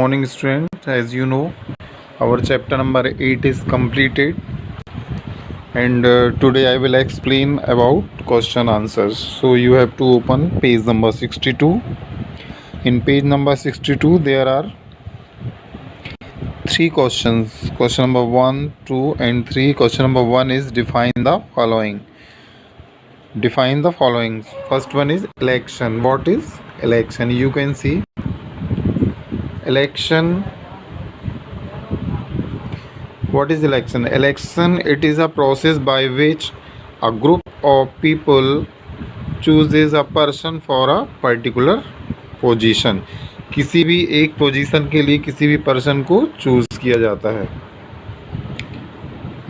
morning, students. As you know, our chapter number 8 is completed, and today I will explain about question answers. So you have to open page number 62. In page number 62, there are three questions. Question number 1, 2, and 3. Question number 1 is define the following. Define the following. First one is election. What is election? You can see election. What is election? Election, it is a process by which a group of people chooses a person for a particular position. किसी भी एक position के लिए किसी भी person को choose किया जाता है.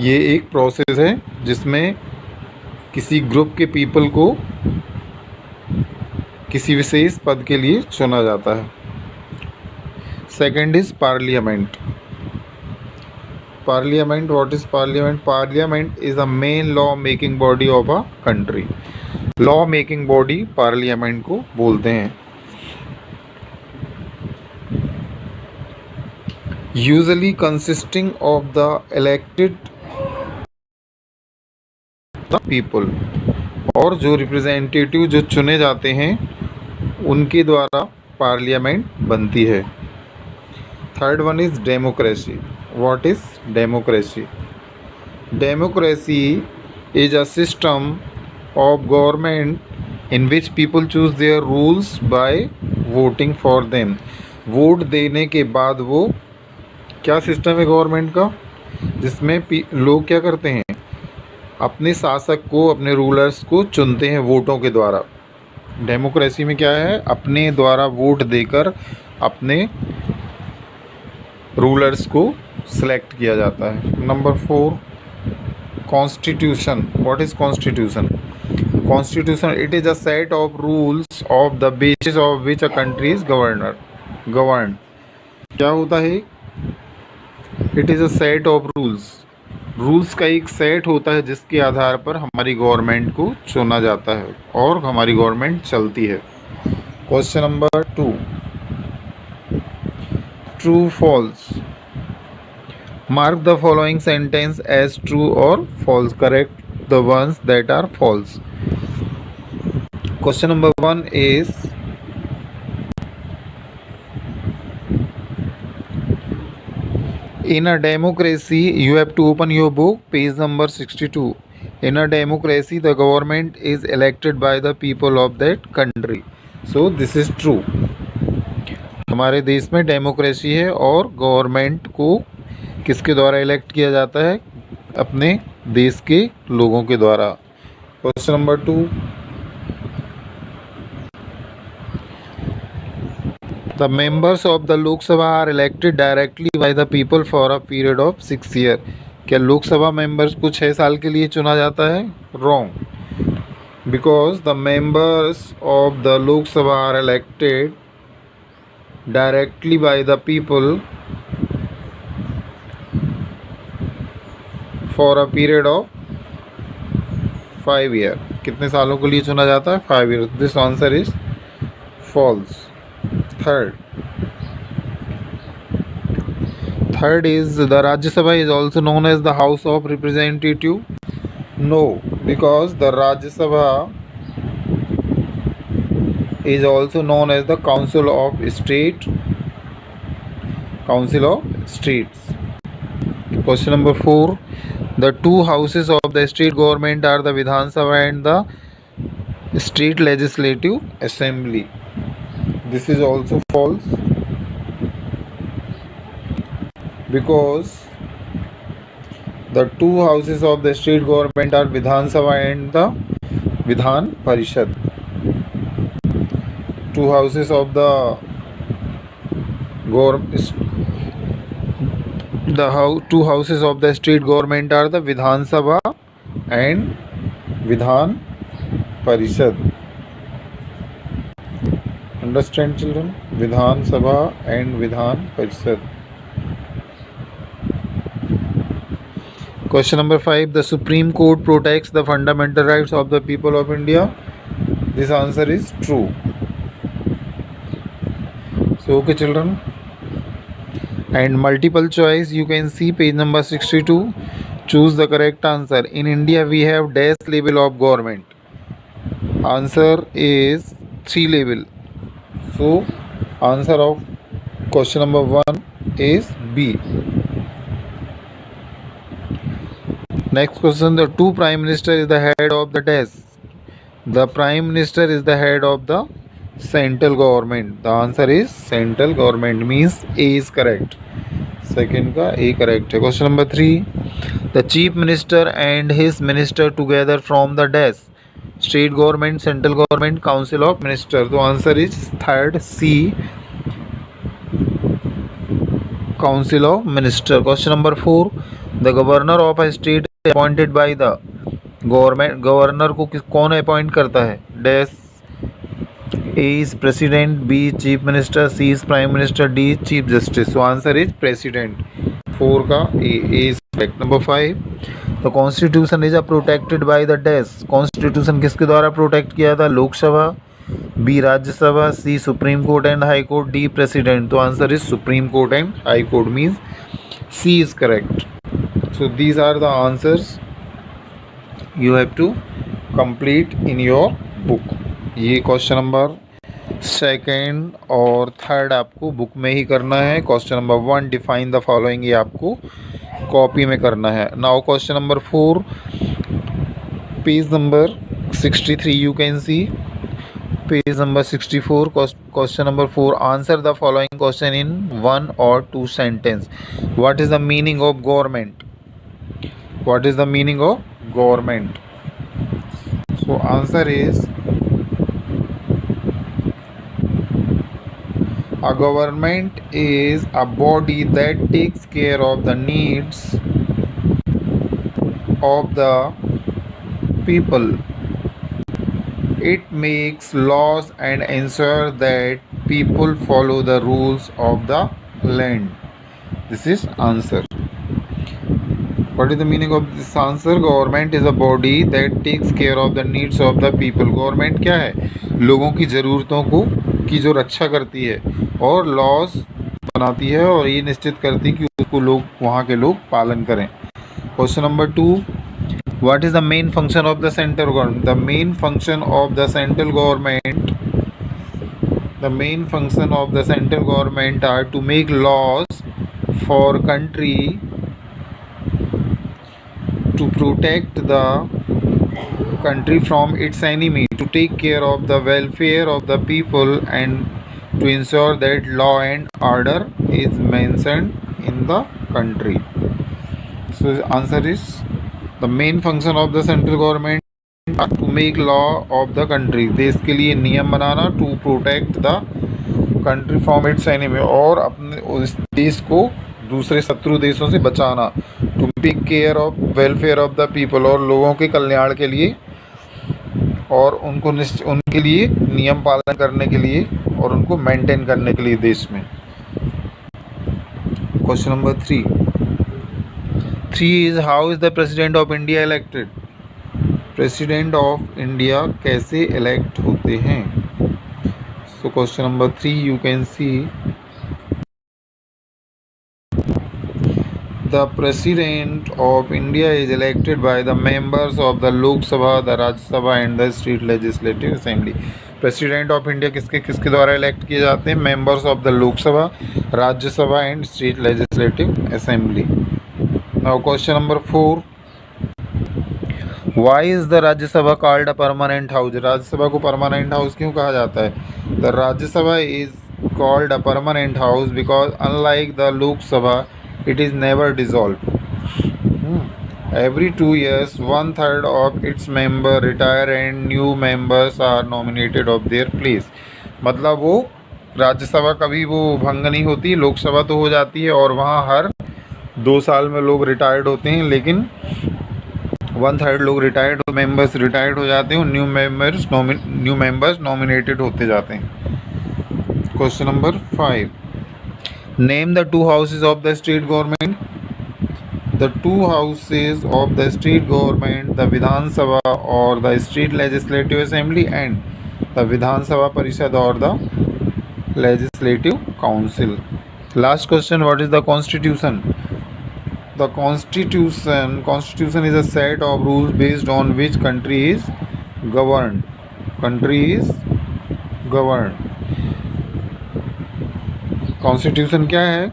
ये एक प्रोसेस है जिसमें किसी ग्रुप के पीपल को किसी विशेष पद के लिए चुना जाता है. Second is parliament. Parliament, what is Parliament? Parliament is a main law making body of a country. Law making body Parliament को बोलते हैं. Usually consisting of the elected people, और जो रिप्रेजेंटेटिव जो चुने जाते हैं उनके द्वारा पार्लियामेंट बनती है. Third one is democracy. What is democracy? Democracy is a system of government in which people choose their rules by voting for them. Vote देने के बाद वो क्या सिस्टम है गवर्नमेंट का, जिसमें लोग क्या करते हैं, अपने शासक को, अपने रूलर्स को चुनते हैं वोटों के द्वारा. डेमोक्रेसी में क्या है, अपने द्वारा वोट देकर अपने रूलर्स को सेलेक्ट किया जाता है. Number 4, constitution. What is constitution? Constitution, it is a set of rules of the basis of which a country is govern. क्या होता है? It is a set of rules का एक सेट होता है जिसके आधार पर हमारी गवर्नमेंट को चुना जाता है और हमारी गवर्नमेंट चलती है. Question number 2, true false. Mark the following sentence as true or false. Correct the ones that are false. Question number 1 is in a democracy, you have to open your book, page number 62. In a democracy, the government is elected by the people of that country. So this is true. हमारे देश में democracy है और government को किसके द्वारा elect किया जाता है? अपने देश के लोगों के द्वारा. Question number 2, the members of the Lok Sabha are elected directly by the people for a period of 6 year. क्या लोकसभा मेंबर्स को 6 साल के लिए चुना जाता है? Wrong. Because the members of the Lok Sabha are elected directly by the people for a period of 5 year. कितने सालों के लिए चुना जाता है? 5 year. This answer is false. Third is the Rajya Sabha is also known as the house of representative. No, because the Rajya Sabha is also known as the Council of States. Question number 4, the two houses of the state government are the Vidhan Sabha and the state legislative assembly. This is also false, because the two houses of the state government are Vidhan Sabha and the Vidhan Parishad. Two houses of the two houses of the state government are the Vidhan Sabha and Vidhan Parishad. Understand, children? Vidhan Sabha and Vidhan Parishad. Question number 5, the Supreme Court protects the fundamental rights of the people of India. This answer is true. So okay, children, And multiple choice, you can see page number 62. Choose the correct answer. In India we have dash level of government. Answer is 3 level. So answer of question number 1 is B. Next question, the two prime minister is the head of the dash. The prime minister is the head of the central government. The answer is central government, means A is correct. Second का A correct है. Question number 3, the chief minister and his minister together from the dash. State government, central government, council of minister. तो answer is third C, council of minister. Question number 4, the governor of a state appointed by the government. Governor को कौन appoint करता है? Dash. A is president, B is chief minister, C is prime minister, D is chief justice. So answer is president. 4 का A is correct. Number 5, the constitution is protected by the dash. Constitution किसके द्वारा protect किया था? Lok Sabha, B Rajya Sabha, C supreme court and high court, D president. तो answer is supreme court and high court, means C is correct. So these are the answers you have to complete in your book. ये question number second और third आपको book में ही करना है. Question number 1, define the following, ये आपको copy में करना है. Now question number 4, page number 63 you can see. Page number 64, question number 4, answer the following question in 1 और 2 sentence. What is the meaning of government? What is the meaning of government? So answer is a government is a body that takes care of the needs of the people. It makes laws and ensures that people follow the rules of the land. This is answer. What is the meaning of this answer? Government is a body that takes care of the needs of the people. Government क्या है? लोगों की ज़रूरतों की जो रक्षा करती है और लॉज बनाती है और ये निश्चित करती है कि उसको लोग, वहाँ के लोग पालन करें. Question number 2, what is the main function of the central government? The main function of the central government, the main function of the central government are to make laws for country, to protect the country from its enemy, to take care of the welfare of the people, and to ensure that law and order is maintained in the country. So the answer is the main function of the central government are to make law of the country. देश के लिए नियम बनाना, to protect the country from its enemy, और अपने उस देश को दूसरे शत्रु देशों से बचाना. To take care of welfare of the people, और लोगों के कल्याण के लिए और उनको उनके लिए नियम पालन करने के लिए और उनको मेंटेन करने के लिए देश में. Question number 3 is how is the president of India elected? President of India कैसे इलेक्ट होते हैं? सो question number 3 you can see, the President of India is elected by the members of the Lok Sabha, the Rajya Sabha and the State Legislative Assembly. President of India किसके द्वारा elect किए जाते हैं? Members of the लोक सभा, राज्य सभा and state legislative assembly. Now question number 4, why is the Rajya Sabha called a permanent house? Rajya Sabha को परमानेंट हाउस क्यों कहा जाता है? The Rajya Sabha is called a permanent house because unlike the लोक सभा it is never dissolved. Every 2 years 1/3 of its members retire and new members are nominated of their place. मतलब वो राज्यसभा कभी वो भंग नहीं होती, लोकसभा तो हो जाती है और वहाँ हर 2 साल में लोग रिटायर्ड होते हैं, लेकिन 1/3 लोग रिटायर्ड मेंबर्स रिटायर्ड हो जाते हैं और न्यू मेंबर्स नॉमिनेटेड होते जाते हैं. Question number 5, Name the 2 houses of the state government. The 2 houses of the state government, the Vidhan Sabha or the State Legislative Assembly, and the Vidhan Sabha Parishad or the Legislative Council. Last question, what is the constitution? The constitution is a set of rules based on which country is governed. Constitution क्या है?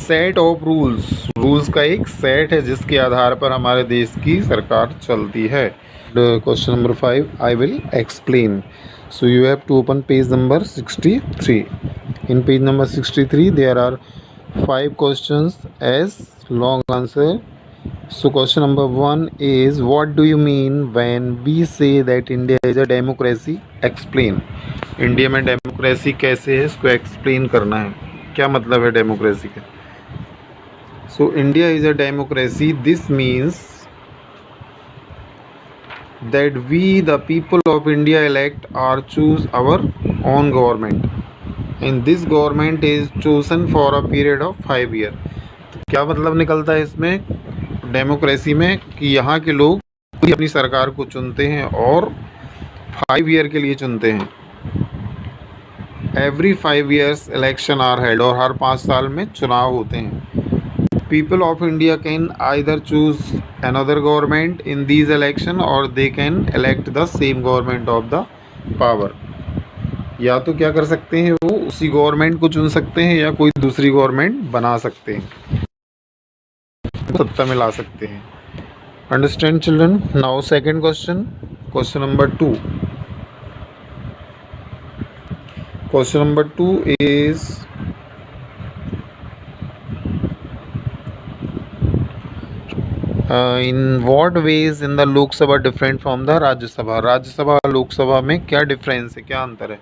Set of rules का एक set है जिसके आधार पर हमारे देश की सरकार चलती है. Question number 5 I will explain. So you have to open page number 63. In page number 63 there are 5 questions as long answer. So question number 1 is, what do you mean when we say that India is a democracy? Explain. India में democracy कैसे है, इसको explain करना है. क्या मतलब है democracy का? So India is a democracy. This means that we the people of India elect or choose our own government, and this government is chosen for a period of 5 years. तो क्या मतलब निकलता है इसमें डेमोक्रेसी में कि यहाँ के लोग अपनी सरकार को चुनते हैं और 5 ईयर के लिए चुनते हैं. Every 5 years election are held, और हर 5 साल में चुनाव होते हैं. People of India can either choose another government in these election or they can elect the same government of the power. या तो क्या कर सकते हैं, वो उसी गवर्नमेंट को चुन सकते हैं या कोई दूसरी गवर्नमेंट बना सकते हैं, सत्ता में ला सकते हैं. Understand children? Now second question, question number 2. Question number 2 is, in what ways in the Lok Sabha different from the Rajya Sabha? राज्य सभा लोक सभा में क्या डिफरेंस है, क्या अंतर है?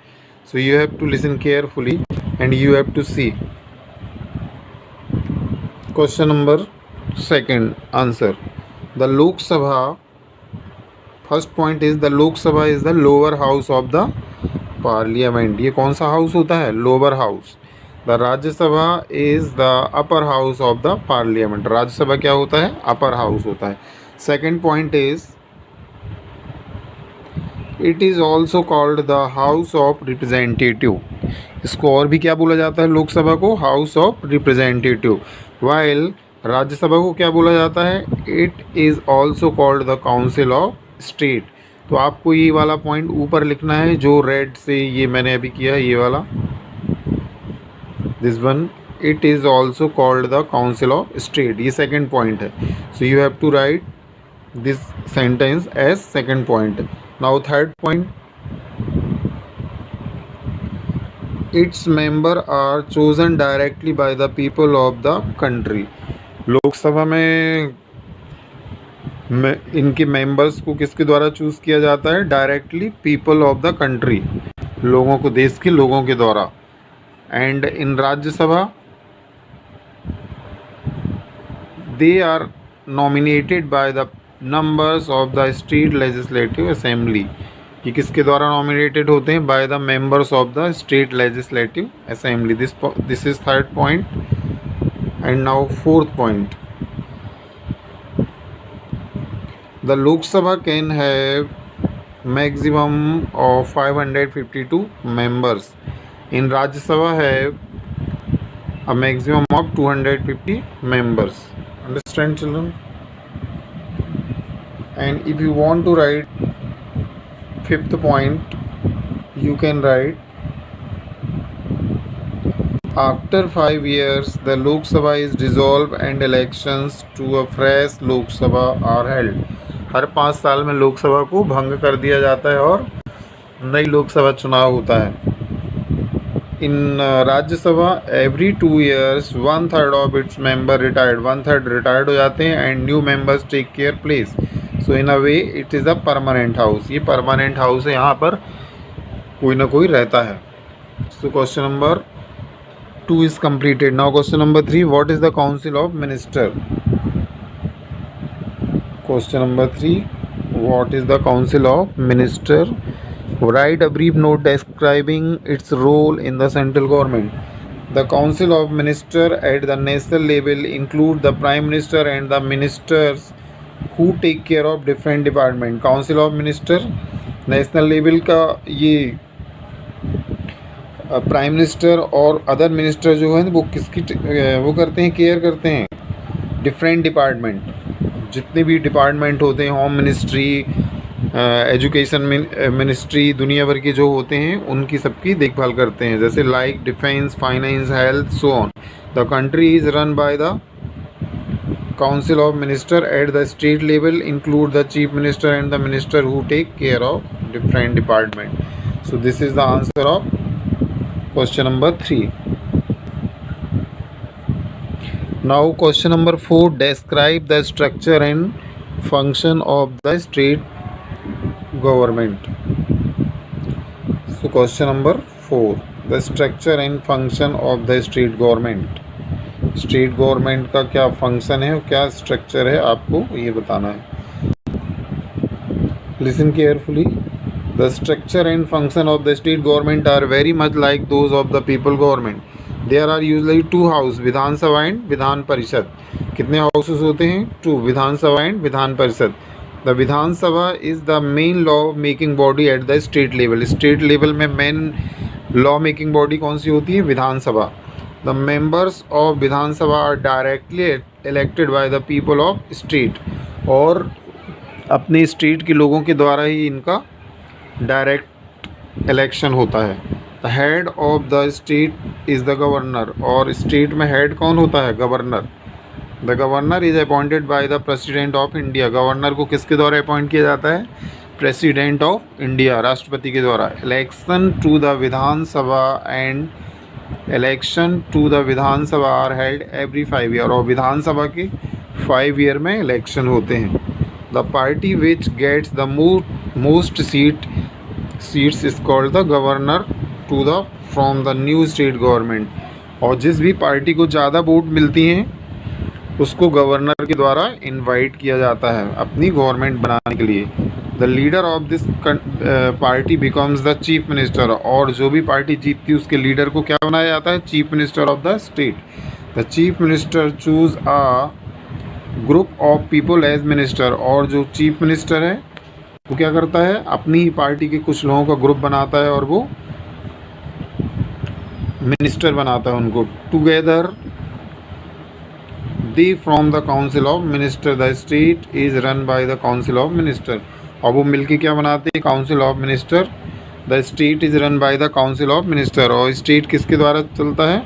So you have to listen carefully and you have to see. Question number 2 answer. The Lok Sabha, first point is the Lok Sabha is the lower house of the parliament. ये कौन सा house होता है? Lower house. The Rajya Sabha is the upper house of the parliament. Rajya Sabha क्या होता है? Upper house होता है. Second point is, it is also called the house of representative. इसको और भी क्या बोला जाता है? लोकसभा को house of representative. While Rajya Sabha को क्या बोला जाता है? It is also called the council of state. तो आपको ये वाला पॉइंट ऊपर लिखना है जो रेड से ये मैंने अभी किया है, ये वाला, this one. It is also called the council of state. ये सेकेंड पॉइंट है. So you have to write this sentence as second point. Now third point, it's member are chosen directly by the people of the country. Lok Sabha में इनके members को किसके द्वारा choose किया जाता है? Directly people of the country, लोगों को, देश के लोगों के द्वारा. And in Rajya Sabha they are nominated by the numbers of the state legislative assembly. ये किसके द्वारा नॉमिनेटेड होते हैं? By the members of the state legislative assembly. This is third point. And now fourth point, the Lok Sabha can have maximum of 552 members. In Rajya Sabha have a maximum of 250 members. Understand children? And if you want to write fifth point, you can write, after 5 years the Lok Sabha is dissolved and elections to a fresh Lok Sabha are held. हर 5 साल में लोकसभा को भंग कर दिया जाता है और नई लोकसभा चुनाव होता है. In Rajya Sabha every 2 years 1/3 of its member retired, 1/3 retired हो जाते हैं and new members take care place. So in a way it is a permanent house. ये परमानेंट हाउस है, यहाँ पर कोई ना कोई रहता है. So question number 2 is completed. Now question number 3, what is the council of minister? Question number 3, what is the council of minister? Write a brief note describing its role in the central government. The Council of Ministers at the national level include the Prime Minister and the ministers who take care of different department. Council of Ministers national level का ये prime minister और other minister जो है वो किसकी वो करते हैं, केयर करते हैं, डिफरेंट डिपार्टमेंट, जितने भी डिपार्टमेंट होते हैं, होम मिनिस्ट्री, एजुकेशन मिनिस्ट्री, दुनिया भर के जो होते हैं उनकी सबकी देखभाल करते हैं, जैसे like defence, finance, health, so on. The country is run by the council of minister at the state level, include the chief minister and the minister who take care of different department. So this is the answer of question number 3. Now question number 4, describe the structure and function of the state government. So question number 4, the structure and function of the state government. State government का क्या function है, क्या structure है, आपको ये बताना है. Listen carefully. The structure and function of the state government are very much like those of the people government. There are usually two houses, Vidhan Sabha and Vidhan Parishad. कितने हाउसेस होते हैं? 2, Vidhan Sabha and Vidhan Parishad. The Vidhan Sabha is the main law making body at the state level. State level में main law making body कौन सी होती है? Vidhan Sabha. The members of Vidhan Sabha are directly elected by the people of state. और अपने state के लोगों के द्वारा ही इनका डायरेक्ट इलेक्शन होता है. The head of the state is the governor. और स्टेट में हेड कौन होता है? Governor. The governor is appointed by the president of India. Governor को किसके द्वारा अपॉइंट किया जाता है? प्रेसिडेंट ऑफ इंडिया, राष्ट्रपति के द्वारा. Election to the Vidhan Sabha and election to the विधान Sabha are held every 5 year. और विधान सभा के 5 ईयर में इलेक्शन होते हैं. The party which gets the most seats is called the governor to the from the new state government. और जिस भी party को ज़्यादा वोट मिलती हैं उसको गवर्नर के द्वारा इनवाइट किया जाता है अपनी गवर्नमेंट बनाने के लिए. The leader of this party becomes the chief minister. और जो भी पार्टी जीतती है उसके लीडर को क्या बनाया जाता है? Chief minister of the state. The chief minister choose a group of people as minister. और जो चीफ मिनिस्टर है वो क्या करता है? अपनी ही पार्टी के कुछ लोगों का ग्रुप बनाता है और वो मिनिस्टर बनाता है उनको. Together they from the council of minister. The state is run by the council of minister. और वो मिलके क्या बनाते हैं? Council of minister. The state is run by the council of minister. और स्टेट किसके द्वारा चलता है?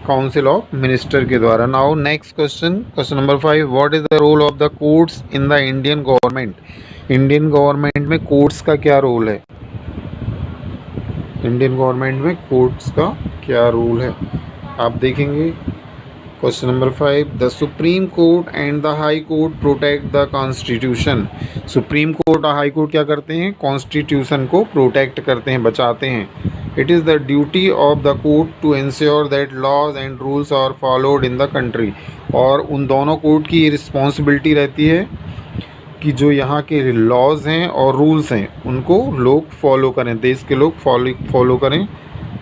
काउंसिल ऑफ मिनिस्टर के द्वारा. Now next question, question number 5, what is the role of the courts in the Indian government. Indian government में courts का क्या रोल है? इंडियन गवर्नमेंट में कोर्ट्स का क्या रोल है आप देखेंगे. Question number 5, the supreme court and the high court protect the constitution. Supreme court और हाई कोर्ट क्या करते हैं? कॉन्स्टिट्यूशन को प्रोटेक्ट करते हैं, बचाते हैं. It is the duty of the court to ensure that laws and rules are followed in the country. और उन दोनों कोर्ट की रिस्पॉन्सिबिलिटी रहती है कि जो यहाँ के लॉज हैं और रूल्स हैं उनको लोग फॉलो करें, देश के लोग फॉलो करें.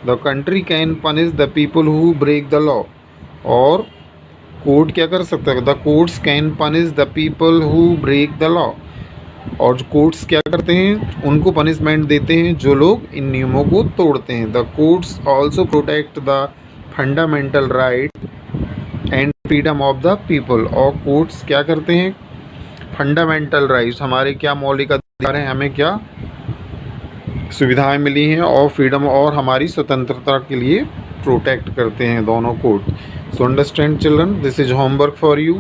The country can punish the people who break the law. और कोर्ट क्या कर सकता है? The courts can punish the people who break the law. और कोर्ट्स क्या करते हैं? उनको पनिशमेंट देते हैं जो लोग इन नियमों को तोड़ते हैं. The courts also protect the fundamental right and freedom of the people. और कोर्ट्स क्या करते हैं? फंडामेंटल राइट्स, हमारे क्या मौलिक अधिकार हैं, हमें क्या सुविधाएं मिली हैं और फ्रीडम और हमारी स्वतंत्रता के लिए प्रोटेक्ट करते हैं दोनों court. So understand children, this is homework for you.